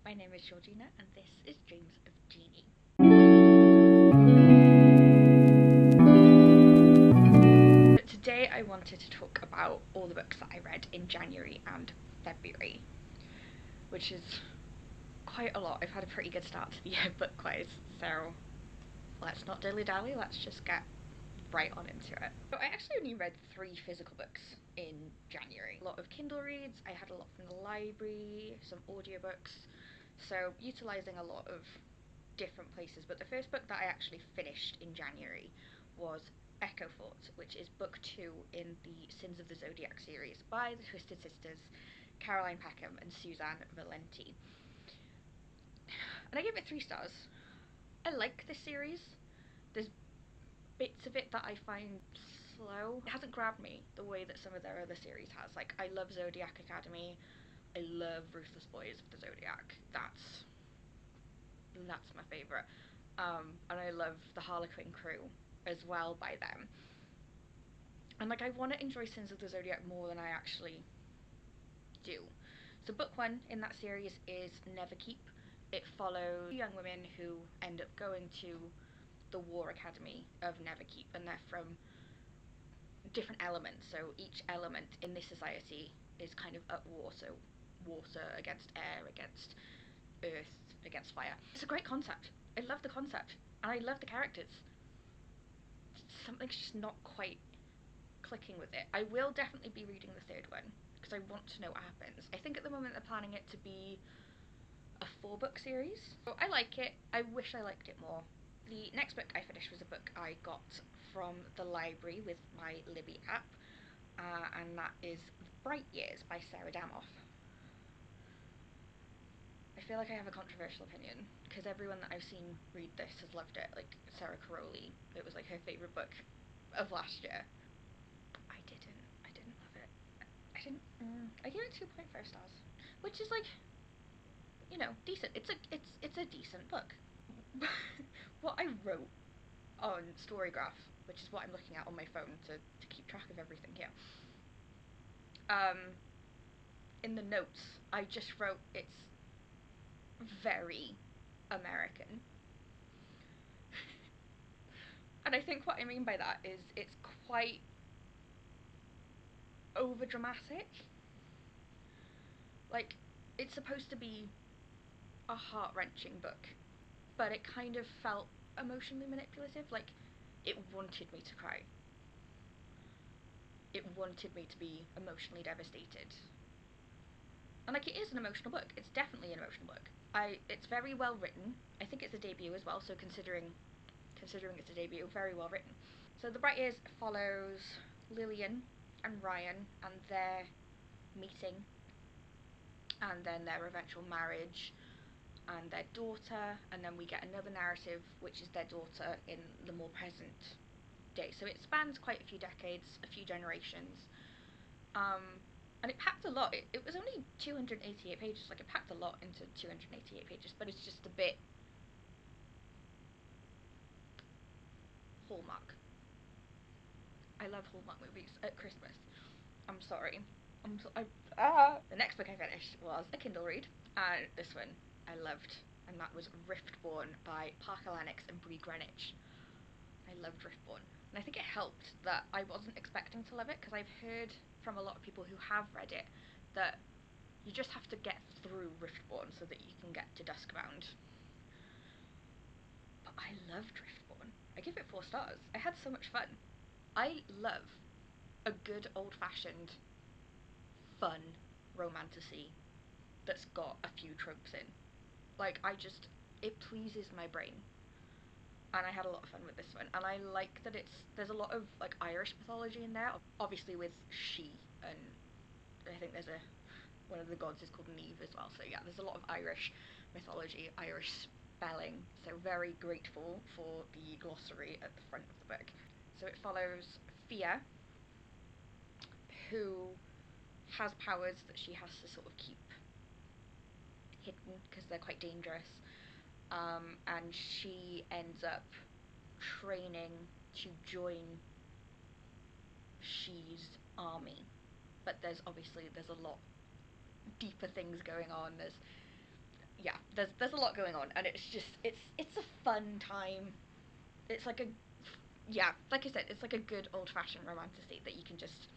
My name is Georgina and this is Dreams of Jeannie. But today I wanted to talk about all the books that I read in January and February, which is quite a lot. I've had a pretty good start to the year book-wise, so let's not dilly-dally, let's just get right on into it. So I actually only read 3 physical books in January. A lot of Kindle reads, I had a lot from the library, some audiobooks, so utilising a lot of different places. But the first book that I actually finished in January was Echo Fort, which is book 2 in the Sins of the Zodiac series by the Twisted Sisters, Caroline Peckham and Suzanne Valenti. And I gave it 3 stars. I like this series. There's bits of it that I find slow. It hasn't grabbed me the way that some of their other series has. Like, I love Zodiac Academy. I love Ruthless Boys of the Zodiac. That's my favourite. And I love the Harlequin crew as well by them. And like, I want to enjoy Sins of the Zodiac more than I actually do. So book 1 in that series is Neverkeep. It follows young women who end up going to the War Academy of Neverkeep, and they're from different elements. So each element in this society is kind of at war. So water against air, against earth, against fire. It's a great concept. I love the concept, and I love the characters. Something's just not quite clicking with it. I will definitely be reading the 3rd one because I want to know what happens. I think at the moment they're planning it to be a 4-book series. So I like it. I wish I liked it more. The next book I finished was a book I got from the library with my Libby app, and that is Bright Years by Sarah Damoff. I feel like I have a controversial opinion because everyone that I've seen read this has loved it. Like Sarah Caroli, it was like her favourite book of last year. I didn't love it. I didn't. I gave it 2.5 stars, which is like, decent. It's a decent book. What I wrote on Storygraph, which is what I'm looking at on my phone to keep track of everything here. In the notes, I just wrote it's very American. And I think what I mean by that is it's quite over dramatic. Like, it's supposed to be a heart wrenching book, but it kind of felt emotionally manipulative. Like, it wanted me to cry. It wanted me to be emotionally devastated. And like, it is an emotional book. It's definitely an emotional book. It's very well written. I think it's a debut as well, so considering it's a debut, very well written. So The Bright Years follows Lillian and Ryan and their meeting, and then their eventual marriage, and their daughter, and then we get another narrative which is their daughter in the more present day. So it spans quite a few decades, a few generations, and it packed a lot. It was only 288 pages. Like, it packed a lot into 288 pages, but it's just a bit Hallmark. I love Hallmark movies at Christmas. I'm sorry. The next book I finished was a Kindle read, and this one I loved, and that was Riftborn by Parker Lennox and Bree Greenwich. I loved Riftborn, and I think it helped that I wasn't expecting to love it, because I've heard from a lot of people who have read it that you just have to get through Riftborn so that you can get to Duskbound. But I loved Riftborn. I give it 4 stars. I had so much fun. I love a good old-fashioned, fun romantasy that's got a few tropes in. Like, it pleases my brain. And I had a lot of fun with this one. And I like that there's a lot of, like, Irish mythology in there. Obviously with she, and I think one of the gods is called Neve as well. So yeah, there's a lot of Irish mythology, Irish spelling. So very grateful for the glossary at the front of the book. So it follows Fia, who has powers that she has to sort of keep hidden because they're quite dangerous. And she ends up training to join She's army. But there's a lot deeper things going on. yeah, there's a lot going on, and it's just it's a fun time. It's like a yeah, like I said, it's like a good old fashioned romantasy that you can just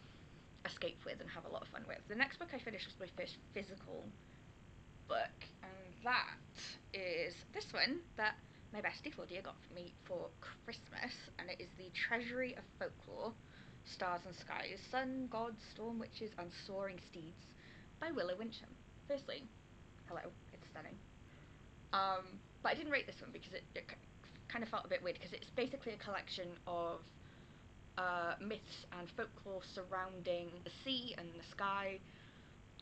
escape with and have a lot of fun with. The next book I finished was my first physical book, and that is this one that my bestie Claudia got for me for Christmas, and it is The Treasury of Folklore, Stars and Skies, Sun, Gods, Storm Witches, and Soaring Steeds by Willow Wincham. Firstly, hello, it's stunning. But I didn't rate this one because it kind of felt a bit weird because it's basically a collection of myths and folklore surrounding the sea and the sky,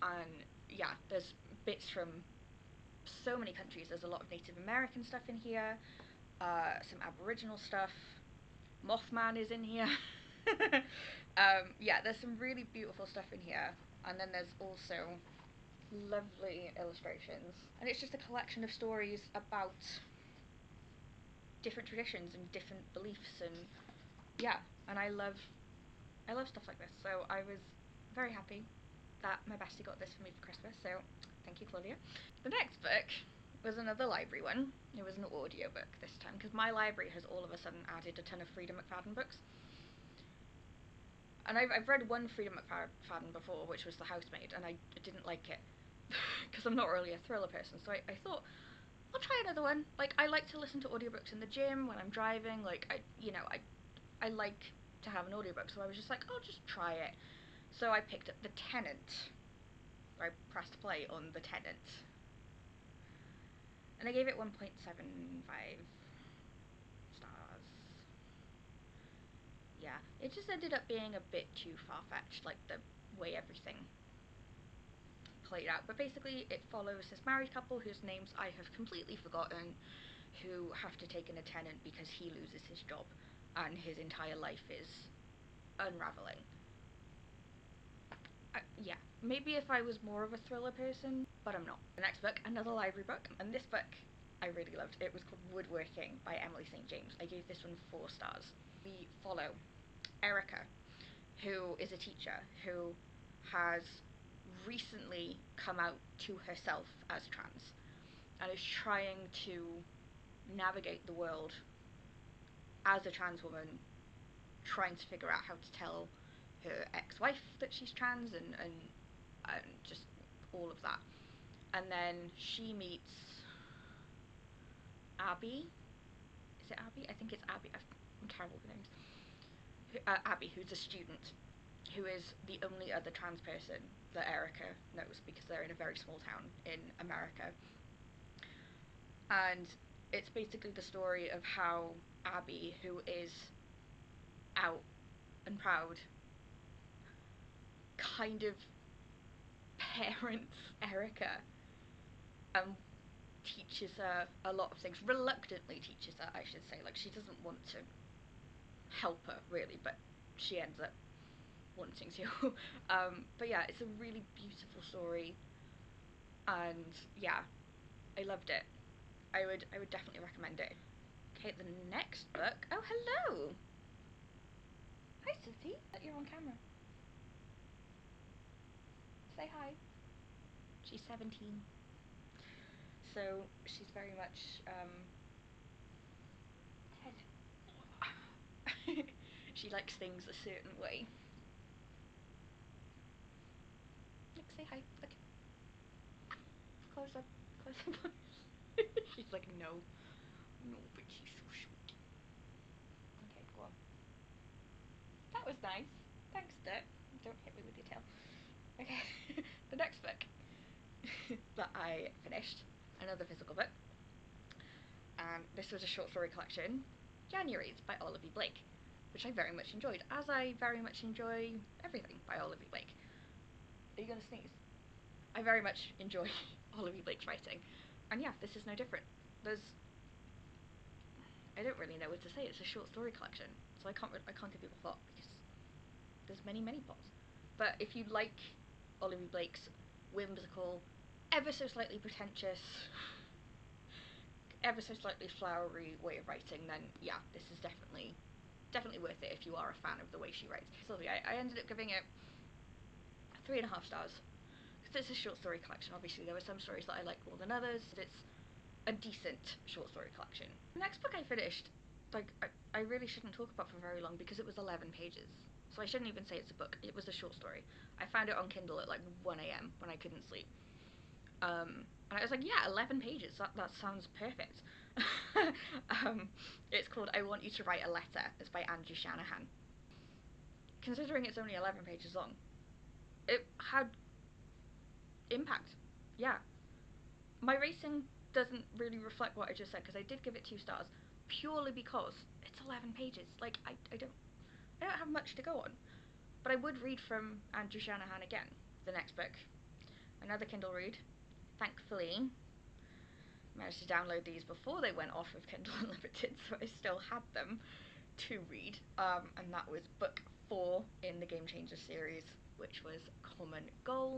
and yeah, there's bits from so many countries. There's a lot of Native American stuff in here, some Aboriginal stuff. Mothman is in here. Yeah, there's some really beautiful stuff in here, and then there's also lovely illustrations, and it's just a collection of stories about different traditions and different beliefs, and yeah, and I love stuff like this. So I was very happy that my bestie got this for me for Christmas. So thank you, Claudia. The next book was another library one. It was an audio book this time because my library has all of a sudden added a ton of Frida McFadden books. And I've read one Frida McFadden before, which was The Housemaid, and I didn't like it because I'm not really a thriller person. So I thought I'll try another one. Like, I like to listen to audiobooks in the gym when I'm driving. Like, I like to have an audiobook, so I was just like, I'll just try it. So I picked up The Tenant. I pressed play on The Tenant, and I gave it 1.75 stars. Yeah, it just ended up being a bit too far-fetched, like the way everything played out. But basically, it follows this married couple whose names I have completely forgotten, who have to take in a tenant because he loses his job and his entire life is unraveling. Yeah, maybe if I was more of a thriller person, but I'm not. The next book, another library book, and this book I really loved. It was called Woodworking by Emily St. James. I gave this one 4 stars. We follow Erica, who is a teacher who has recently come out to herself as trans and is trying to navigate the world as a trans woman, trying to figure out how to tell her ex-wife that she's trans, and just all of that. And then she meets Abby. Is it Abby? I think it's Abby. I'm terrible with names. Abby, who's a student, who is the only other trans person that Erica knows because they're in a very small town in America. And it's basically the story of how Abby, who is out and proud, kind of parents Erica and teaches her a lot of things. Reluctantly teaches her, I should say. Like, she doesn't want to help her, really, but she ends up wanting to. But yeah, it's a really beautiful story, and yeah, I loved it. I would definitely recommend it. Okay, the next book. Oh, hello. Hi, Susie. You're on camera. Say hi. She's 17, so she's very much she likes things a certain way. Look, say hi. Look, close up, close up. She's like, no, no, but she's so sweet. Okay, go on. That was nice. Thanks, Dick. Don't hit me with your tail. Okay, the next book that I finished, another physical book, and this was a short story collection, Januaries by Olivia Blake, which I very much enjoyed, as I very much enjoy everything by Olivia Blake. Are you going to sneeze? I very much enjoy Olivia Blake's writing, and yeah, this is no different. I don't really know what to say. It's a short story collection, so I can't give you a plot because there's many plots. But if you like Olivia Blake's whimsical, ever so slightly pretentious, ever so slightly flowery way of writing, then yeah, this is definitely worth it if you are a fan of the way she writes. So yeah, I ended up giving it 3.5 stars because it's a short story collection. Obviously, there were some stories that I liked more than others. But it's a decent short story collection. The next book I finished, like I really shouldn't talk about for very long because it was 11 pages. So I shouldn't even say it's a book. It was a short story. I found it on Kindle at like 1 a.m. when I couldn't sleep. And I was like, yeah, 11 pages. That sounds perfect. It's called I Want You to Write a Letter. It's by Andrew Shanahan. Considering it's only 11 pages long, it had impact. Yeah. My rating doesn't really reflect what I just said because I did give it 2 stars purely because it's 11 pages. Like, I don't have much to go on. But I would read from Andrew Shanahan again. The next book. Another Kindle read. Thankfully, managed to download these before they went off of Kindle Unlimited, so I still had them to read. And that was book 4 in the Game Changer series, which was Common Goal.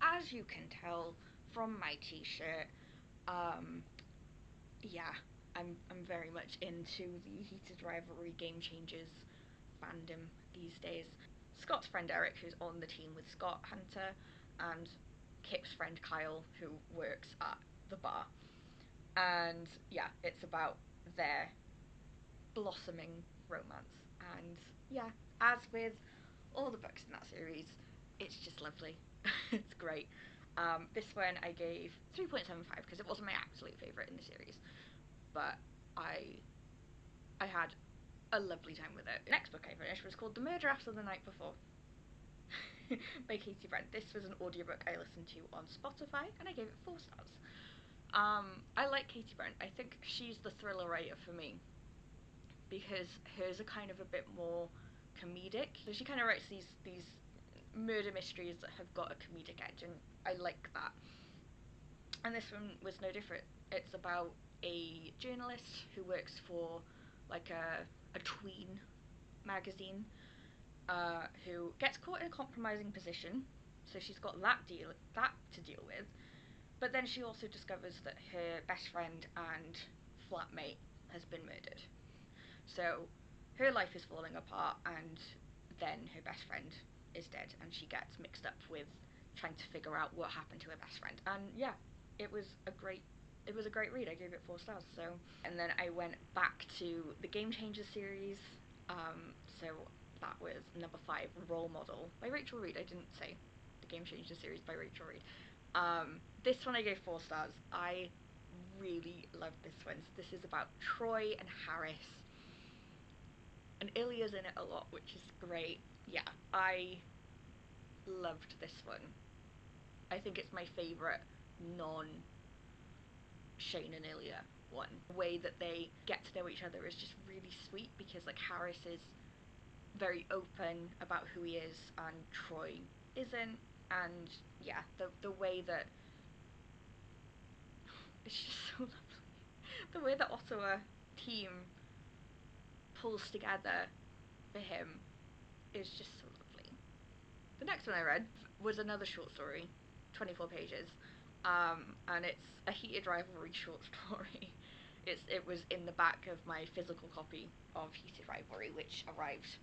As you can tell from my t-shirt, yeah, I'm very much into the Heated Rivalry Game Changers fandom these days. Scott's friend Eric, who's on the team with Scott Hunter, and Kip's friend Kyle, who works at the bar. And yeah, it's about their blossoming romance. And yeah, as with all the books in that series, it's just lovely. It's great. This one I gave 3.75 because it wasn't my absolute favourite in the series, but I had a lovely time with it. The next book I finished was called The Murder After the Night Before by Katie Brent. This was an audiobook I listened to on Spotify and I gave it 4 stars. I like Katie Brent. I think she's the thriller writer for me because hers are kind of a bit more comedic. So she kind of writes these murder mysteries that have got a comedic edge, and I like that. And this one was no different. It's about a journalist who works for like a tween magazine, who gets caught in a compromising position. So she's got that to deal with. But then she also discovers that her best friend and flatmate has been murdered. So her life is falling apart, and then her best friend is dead, and she gets mixed up with trying to figure out what happened to her best friend. And yeah, it was a great read. I gave it 4 stars. So, and then I went back to the Game Changer series. So that was number 5, Role Model by Rachel Reed. I didn't say the Game Changer series by Rachel Reed. This one I gave 4 stars. I really loved this one. So this is about Troy and Harris. And Ilya's in it a lot, which is great. Yeah, I loved this one. I think it's my favourite non-Shane and Ilya one. The way that they get to know each other is just really sweet because like Harris is very open about who he is and Troy isn't. And yeah, the way that it's just so lovely. The way the Ottawa team pulls together for him is just so lovely. The next one I read was another short story, 24 pages, and it's a Heated Rivalry short story. It was in the back of my physical copy of Heated Rivalry, which arrived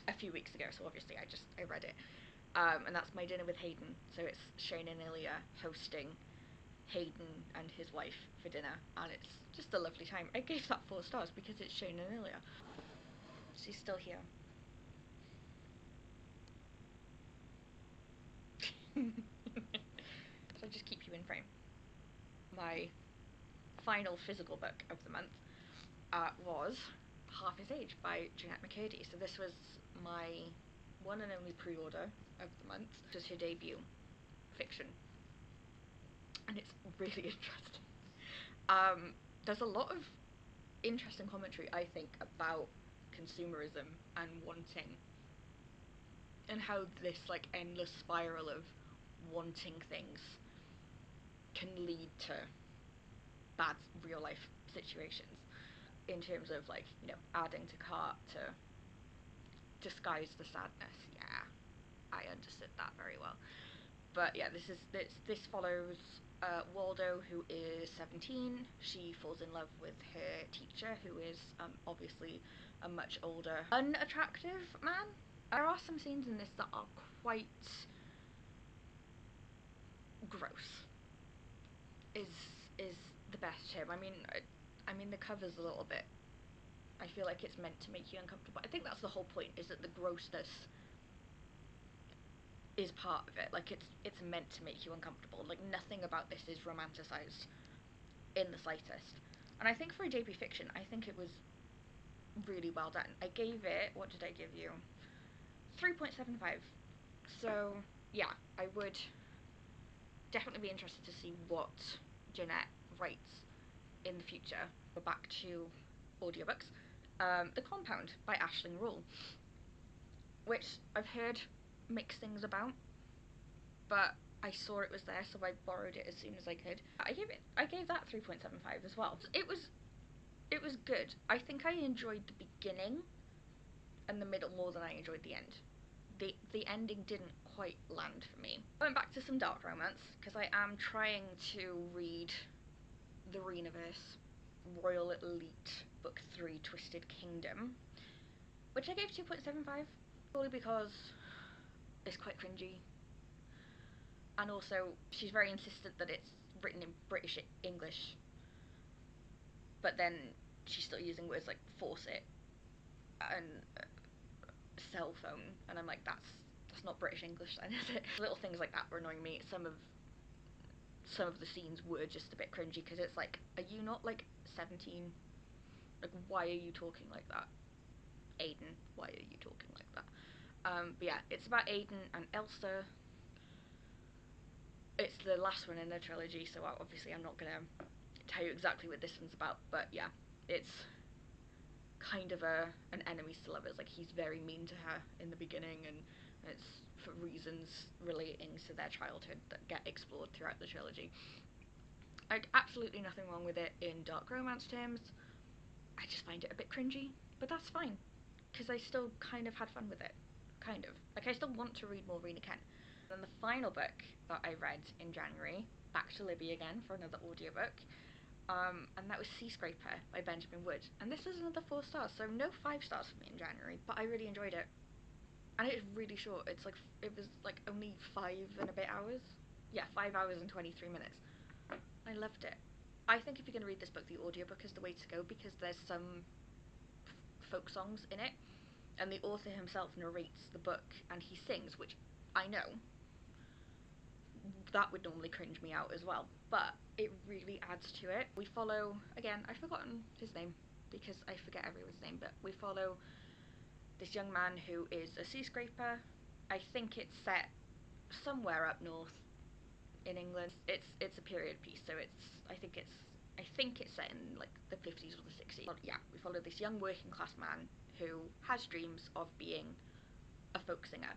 a few weeks ago, so obviously I read it. And that's My Dinner with Hayden, so it's Shane and Ilya hosting Hayden and his wife for dinner, and it's just a lovely time. I gave that 4 stars because it's Shane and Ilya. She's still here. So I'll just keep you in frame. My final physical book of the month was Half His Age by Jeanette McCurdy. So this was my one and only pre-order of the month. It was her debut fiction, and it's really interesting. There's a lot of interesting commentary, I think, about consumerism and wanting, and how this like endless spiral of wanting things can lead to bad real life situations, in terms of like, you know, adding to cart to disguise the sadness. Yeah, I understood that very well. But yeah, this follows Waldo, who is 17. She falls in love with her teacher, who is obviously a much older, unattractive man. There are some scenes in this that are quite gross is is the best term. I mean the cover's a little bit. I feel like it's meant to make you uncomfortable. I think that's the whole point. Is that the grossness is part of it. Like it's meant to make you uncomfortable. Like nothing about this is romanticized in the slightest. And I think for a debut fiction, I think it was really well done. I gave it, what did I give you? 3.75. So yeah, I would definitely be interested to see what Jeanette writes in the future. We're back to audiobooks. The Compound by Aisling Rule, which I've heard mixed things about, but I saw it was there, so I borrowed it as soon as I could. I gave that 3.75 as well. It was good. I think I enjoyed the beginning and the middle more than I enjoyed the end. The ending didn't quite land for me. Going back to some dark romance, because I am trying to read the Renaverse Royal Elite Book 3 Twisted Kingdom, which I gave 2.75, purely because it's quite cringy. And also, she's very insistent that it's written in British English, but then she's still using words like faucet and cell phone, and I'm like, that's not British English then, is it? Little things like that were annoying me. Some of the scenes were just a bit cringy, because it's like, are you not like 17? Like, why are you talking like that? Aiden, why are you talking like that? But yeah, it's about Aiden and Elsa. It's the last one in the trilogy, so obviously I'm not gonna tell you exactly what this one's about, but yeah, it's kind of an enemies to lovers. Like, he's very mean to her in the beginning, and it's for reasons relating to their childhood that get explored throughout the trilogy. Like, absolutely nothing wrong with it in dark romance terms. I just find it a bit cringy, but that's fine, because I still kind of had fun with it. Kind of. Like, I still want to read more Rena Kent. Then the final book that I read in January, back to Libby again for another audiobook, and that was Sea Scraper by Benjamin Wood. And this is another 4 stars, so no 5 stars for me in January, but I really enjoyed it. And it's really short. It was like only 5 and a bit hours. Yeah, 5 hours and 23 minutes. I loved it. I think if you're going to read this book, the audiobook is the way to go, because there's some folk songs in it, and the author himself narrates the book, and he sings, which I know that would normally cringe me out as well, but it really adds to it. We follow, again, I've forgotten his name because I forget everyone's name, but we follow this young man who is a sea scraper. I think it's set somewhere up north in England. It's a period piece, so I think it's set in like the 50s or the 60s. But yeah, we follow this young working class man who has dreams of being a folk singer,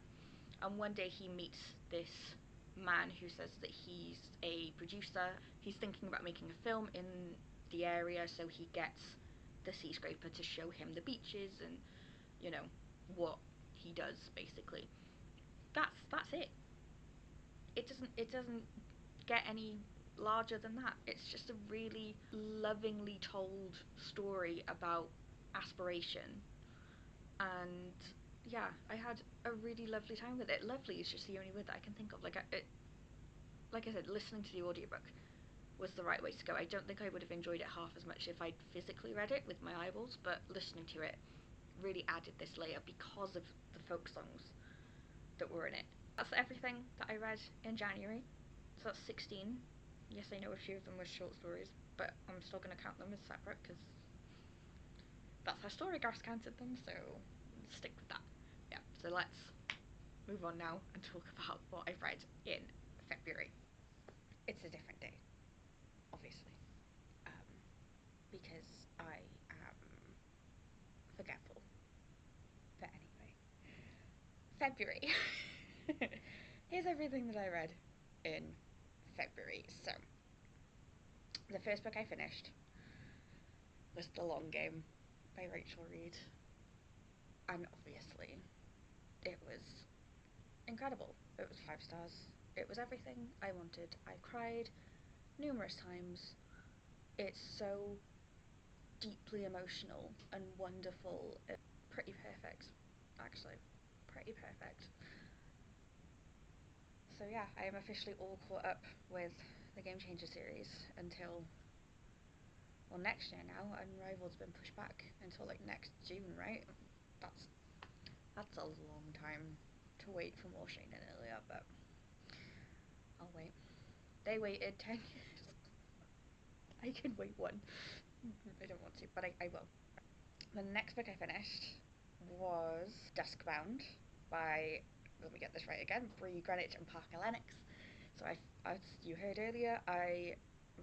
and one day he meets this man who says that he's a producer. He's thinking about making a film in the area, so he gets the sea scraper to show him the beaches and, you know, what he does basically. That's it. It doesn't get any larger than that. It's just a really lovingly told story about aspiration, and yeah, I had a really lovely time with it. Lovely is just the only word that I can think of. Like I said, listening to the audiobook was the right way to go. I don't think I would have enjoyed it half as much if I'd physically read it with my eyeballs, but listening to it really added this layer because of the folk songs that were in it. That's everything that I read in January. So that's 16. Yes, I know a few of them were short stories, but I'm still going to count them as separate because that's how Storygraphs counted them, so stick with that. Yeah, so let's move on now and talk about what I've read in February. It's a different day, obviously, because I am forgetful. But anyway, February. Here's everything that I read in February. So, the first book I finished was The Long Game by Rachel Reed. And obviously, it was incredible. It was 5 stars. It was everything I wanted. I cried numerous times. It's so deeply emotional and wonderful. It's pretty perfect, actually. Pretty perfect. So yeah, I am officially all caught up with the Game Changer series until, well, next year now. Unrivaled's been pushed back until like next June, right? That's that's a long time to wait for more Shane and Ilya, but I'll wait. They waited 10 years. I can wait one. I don't want to, but I will. The next book I finished was Duskbound by, let me get this right again, Bree Greenwich and Parker Lennox. So as you heard earlier, I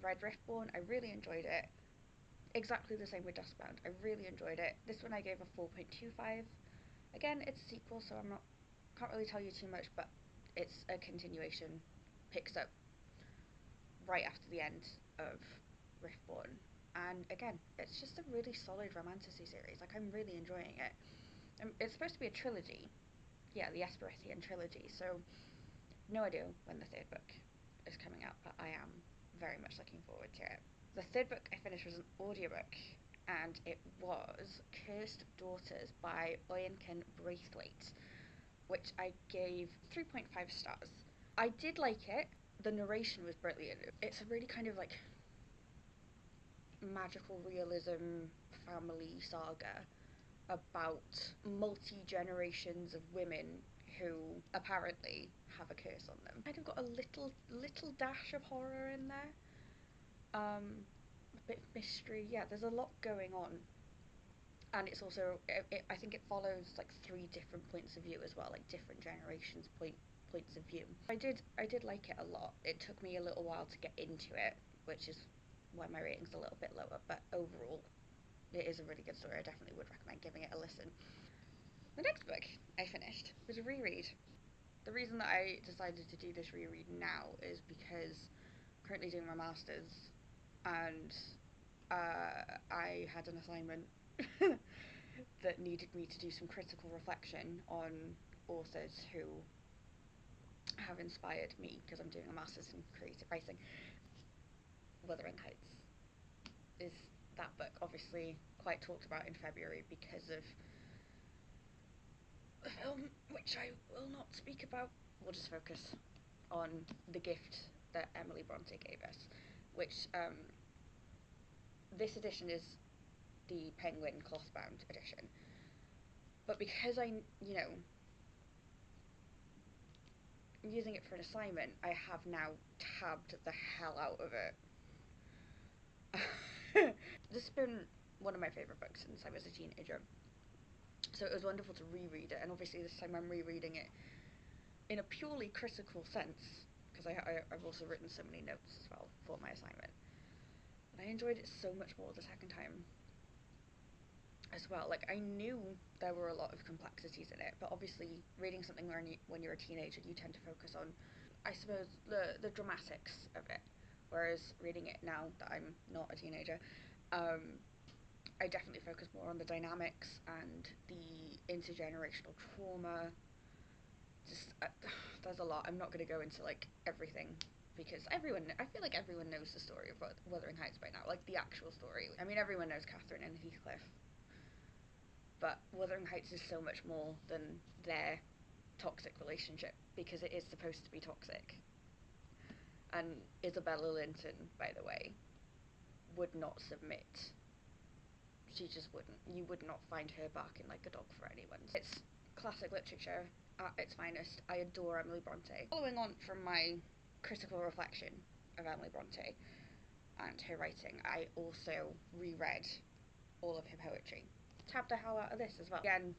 read Riftborn. I really enjoyed it. Exactly the same with Duskbound. I really enjoyed it. This one I gave a 4.25. Again, it's a sequel, so can't really tell you too much, but it's a continuation. Picks up right after the end of Riftborn. And again, it's just a really solid romantasy series. Like, I'm really enjoying it. It's supposed to be a trilogy. Yeah, the Esperithian trilogy. So, no idea when the third book is coming out, but I am very much looking forward to it. The third book I finished was an audiobook, and it was Cursed Daughters by Oyenkin Braithwaite, which I gave 3.5 stars. I did like it. The narration was brilliant. It's a really kind of like magical realism family saga about multi-generations of women who apparently have a curse on them. Kind of got a little dash of horror in there. A bit of mystery. Yeah, there's a lot going on. And it's also, I think it follows like three different points of view as well, like different generations points of view. I did like it a lot. It took me a little while to get into it, which is why my rating's a little bit lower, but overall it is a really good story. I definitely would recommend giving it a listen. The next book I finished was a reread. The reason that I decided to do this reread now is because I'm currently doing my masters, and I had an assignment that needed me to do some critical reflection on authors who have inspired me, because I'm doing a master's in creative writing. Wuthering Heights is that book, obviously quite talked about in February because of the film, which I will not speak about. We'll just focus on the gift that Emily Bronte gave us, which this edition is the Penguin clothbound edition. But because I'm using it for an assignment, I have now tabbed the hell out of it. This has been one of my favourite books since I was a teenager. So it was wonderful to reread it, and obviously this time I'm rereading it in a purely critical sense, because I've also written so many notes as well for my assignment. And I enjoyed it so much more the second time as well. Like, I knew there were a lot of complexities in it, but obviously reading something when you're a teenager, you tend to focus on, I suppose, the dramatics of it. Whereas reading it now that I'm not a teenager, I definitely focus more on the dynamics and the intergenerational trauma. Just there's a lot. I'm not going to go into like everything, because I feel like everyone knows the story of Wuthering Heights by now, like the actual story. I mean, everyone knows Catherine and Heathcliff, but Wuthering Heights is so much more than their toxic relationship, because it is supposed to be toxic. And Isabella Linton, by the way, would not submit. She just wouldn't. You would not find her barking like a dog for anyone. It's classic literature at its finest. I adore Emily Bronte. Following on from my critical reflection of Emily Bronte and her writing, I also reread all of her poetry. Tabbed the hell out of this as well. Again,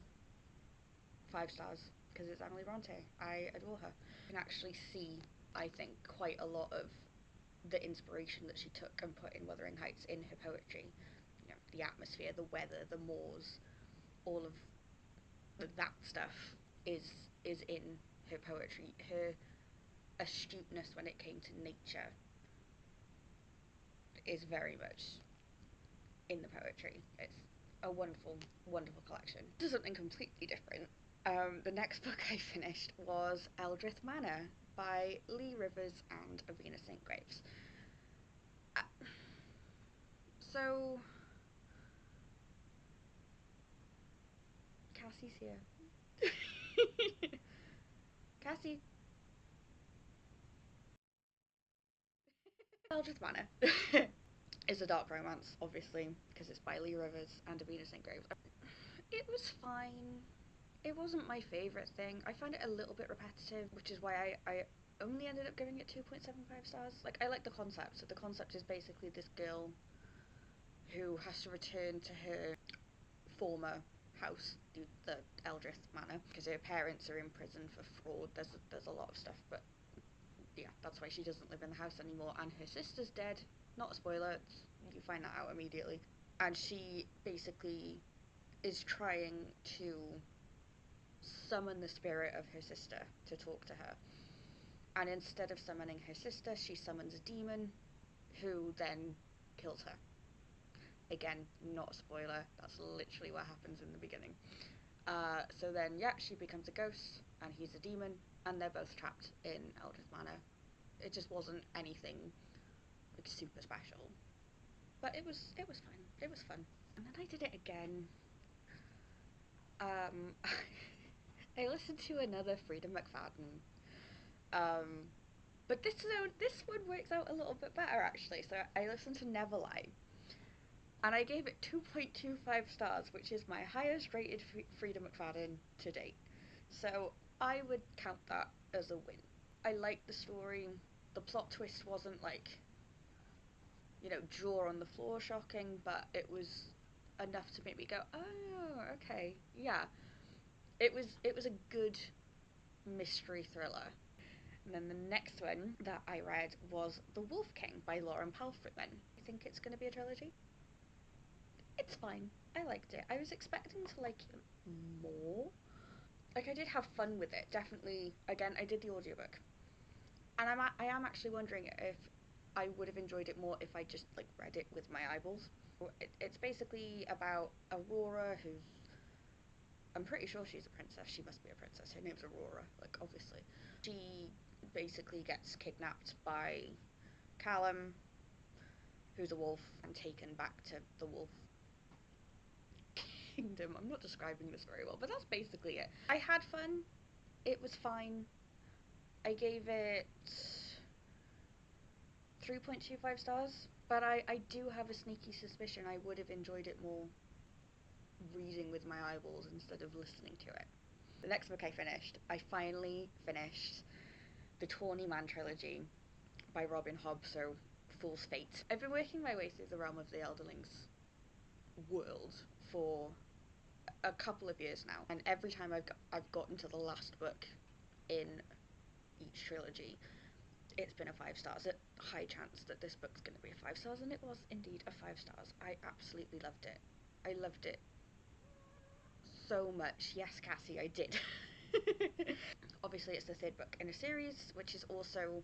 5 stars, because it's Emily Bronte. I adore her. You can actually see, I think, quite a lot of the inspiration that she took and put in Wuthering Heights in her poetry. You know, the atmosphere, the weather, the moors, all of that stuff is in her poetry. Her astuteness when it came to nature is very much in the poetry. It's a wonderful, wonderful collection. This is something completely different. The next book I finished was Eldrith Manor by Lee Rivers and Avina St. Graves. So, Cassie's here. Cassie. Eldritch Manor is a dark romance, obviously, because it's by Lee Rivers and Davina St. Graves. It was fine. It wasn't my favourite thing. I found it a little bit repetitive, which is why I only ended up giving it 2.75 stars. Like, I like the concept. So the concept is basically this girl who has to return to her former house, the Eldritch Manor, because her parents are in prison for fraud. There's a lot of stuff, but yeah, that's why she doesn't live in the house anymore. And her sister's dead. Not a spoiler. You find that out immediately. And she basically is trying to summon the spirit of her sister to talk to her. And instead of summoning her sister, she summons a demon who then kills her. Again, not a spoiler. That's literally what happens in the beginning. So then, yeah, she becomes a ghost, and he's a demon, and they're both trapped in Eldritch Manor. It just wasn't anything like super special, but it was fine. It was fun. And then I did it again. I listened to another Frida McFadden. Um, but this one works out a little bit better actually. So I listened to Never Lie, and I gave it 2.25 stars, which is my highest rated Frida McFadden to date. So I would count that as a win. I liked the story. The plot twist wasn't like, jaw on the floor shocking, but it was enough to make me go, oh, okay, yeah. It was a good mystery thriller. And then the next one that I read was The Wolf King by Lauren Palfreyman. I think it's going to be a trilogy. It's fine. I liked it. I was expecting to like it more. Like, I did have fun with it. Definitely. Again, I did the audiobook. And I am actually wondering if I would have enjoyed it more if I just like read it with my eyeballs. It's basically about Aurora, who's, I'm pretty sure she's a princess. She must be a princess. Her name's Aurora, like, obviously. She basically gets kidnapped by Callum, who's a wolf, and taken back to the wolf kingdom. I'm not describing this very well, but that's basically it. I had fun. It was fine. I gave it 3.25 stars, but I do have a sneaky suspicion I would have enjoyed it more reading with my eyeballs instead of listening to it. The next book I finally finished the Tawny Man trilogy by Robin Hobb, so Fool's Fate. I've been working my way through the Realm of the Elderlings world for a couple of years now, and every time I've gotten to the last book in each trilogy, it's been a 5 stars. There's a high chance that this book's going to be a 5 stars, and it was indeed a 5 stars. I absolutely loved it. I loved it so much. Yes, Cassie, I did. Obviously, it's the third book in a series, which is also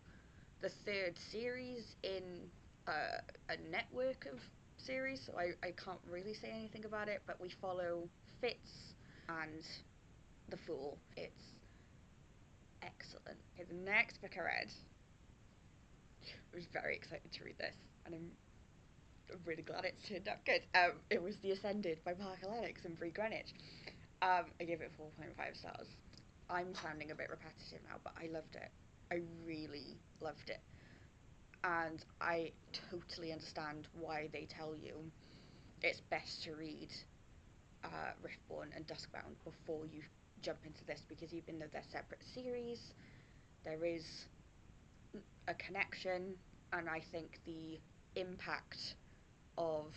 the third series in a network of series, so I can't really say anything about it, but we follow Fitz and the Fool. It's excellent. Okay, the next book I read, I was very excited to read this, and I'm really glad it turned out good. It was The Ascended by Parker Lennox and Bree Greenwich. I gave it 4.5 stars. I'm sounding a bit repetitive now, but I loved it. I really loved it. And I totally understand why they tell you it's best to read Riftborn and Duskbound before you jump into this, because even though they're separate series, there is a connection, and I think the impact of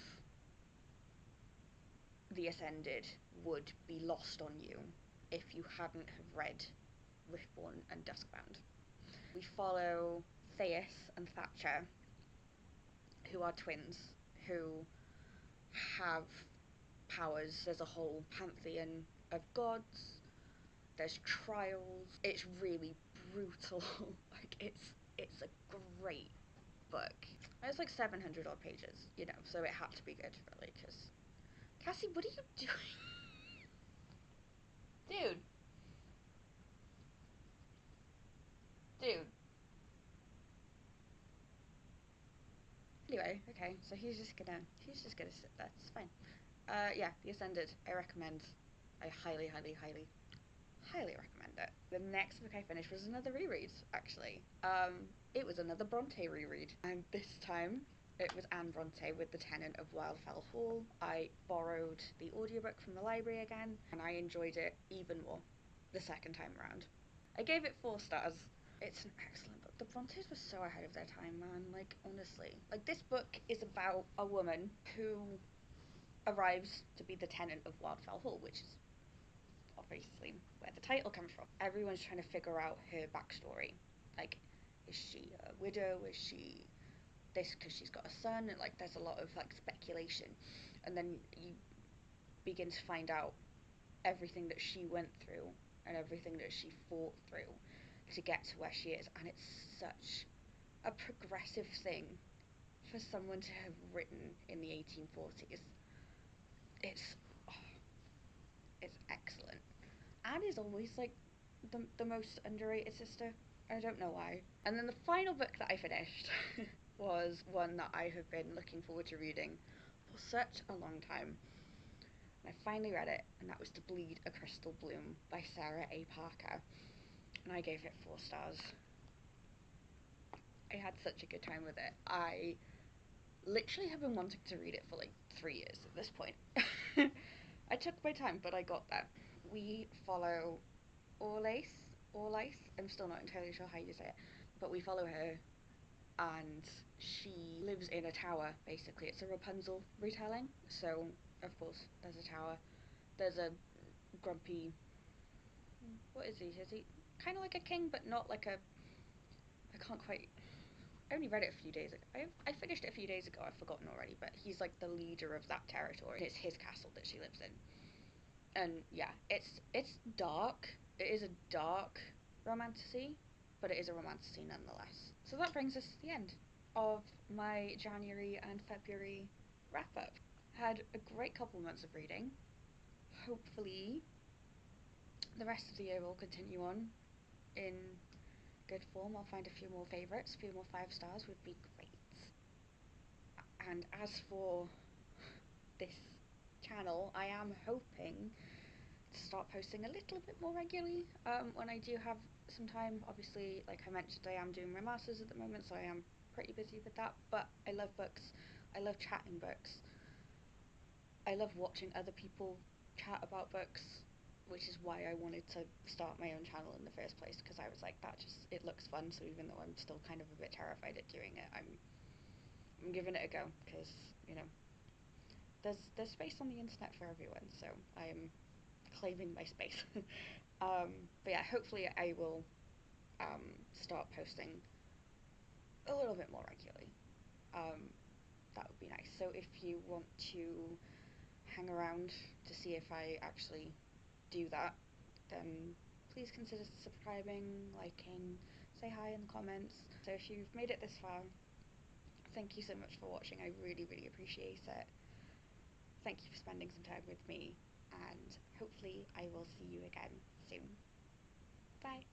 The Ascended would be lost on you if you hadn't have read Riftborn and Duskbound. We follow Theus and Thatcher, who are twins, who have powers. There's a whole pantheon of gods. There's trials. It's really brutal. Like, it's a great book. It's like 700 odd pages, so it had to be good, really, because... Cassie, what are you doing? Dude. Dude. Anyway, okay, so he's just gonna sit there. It's fine. Yeah, The Ascended. I recommend. I highly, highly, highly recommend it. The next book I finished was another reread, actually. it was another Bronte reread, and this time it was Anne Bronte with The Tenant of Wildfell Hall. I borrowed the audiobook from the library again, and I enjoyed it even more the second time around. I gave it 4 stars. It's an excellent book. The Brontes were so ahead of their time, man. Like, honestly. Like, this book is about a woman who arrives to be the tenant of Wildfell Hall, which is obviously where the title comes from. Everyone's trying to figure out her backstory. Like, is she a widow? Is she this because she's got a son? And, like, there's a lot of, like, speculation. And then you begin to find out everything that she went through and everything that she fought through to get to where she is. And it's such a progressive thing for someone to have written in the 1840s. It's oh, it's excellent. Anne is always like the most underrated sister. I don't know why. And then the final book that I finished was one that I have been looking forward to reading for such a long time. And I finally read it, and that was To Bleed a Crystal Bloom by Sarah A. Parker. And I gave it 4 stars. I had such a good time with it. I literally have been wanting to read it for like 3 years at this point. I took my time, but I got there. We follow Orlace, Orlace, I'm still not entirely sure how you say it, but we follow her, and she lives in a tower, basically. It's a Rapunzel retelling, so of course there's a tower. There's a grumpy, what is he? Is he kind of like a king, but not like a, I can't quite, I only read it a few days ago. I finished it a few days ago, I've forgotten already, but he's like the leader of that territory. It's his castle that she lives in. And yeah, it's dark. It is a dark romantasy, but it is a romantasy nonetheless. So that brings us to the end of my January and February wrap up. Had a great couple months of reading. Hopefully the rest of the year will continue on in good form. I'll find a few more favourites, a few more 5 stars would be great. And as for this channel, I am hoping to start posting a little bit more regularly when I do have some time. Obviously, like I mentioned, I am doing my masters at the moment, so I am pretty busy with that, but I love books. I love chatting books. I love watching other people chat about books, which is why I wanted to start my own channel in the first place, because I was like, that just, it looks fun. So even though I'm still kind of a bit terrified at doing it, I'm giving it a go, because you know there's space on the internet for everyone, so I am claiming my space. But yeah, hopefully I will start posting a little bit more regularly. Um, that would be nice. So if you want to hang around to see if I actually do that, then please consider subscribing, liking, say hi in the comments. So if you've made it this far, thank you so much for watching. I really, really appreciate it. Thank you for spending some time with me, and hopefully I will see you again soon. Bye.